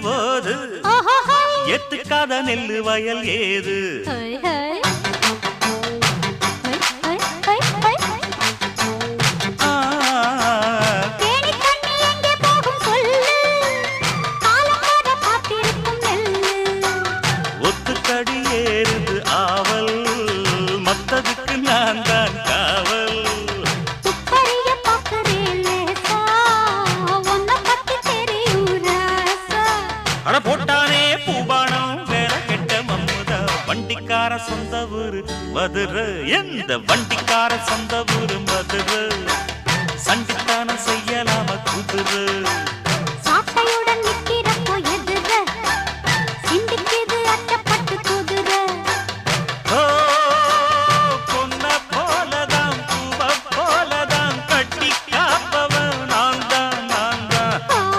போது எத்துக்காத நெல்லு வயல் ஏது ஒத்துக்கடி ஏறுது ஆவல் மத்ததுக்கு நான் தான் காவல் அட போட்டானே பூபானம் வேற கெட்ட மம்முதா வண்டிக்கார சொந்த ஊரு மதுரை எந்த வண்டிக்கார சொந்த ஊரு மதுரை சண்டித்தானம் செய்யலாம குதிரை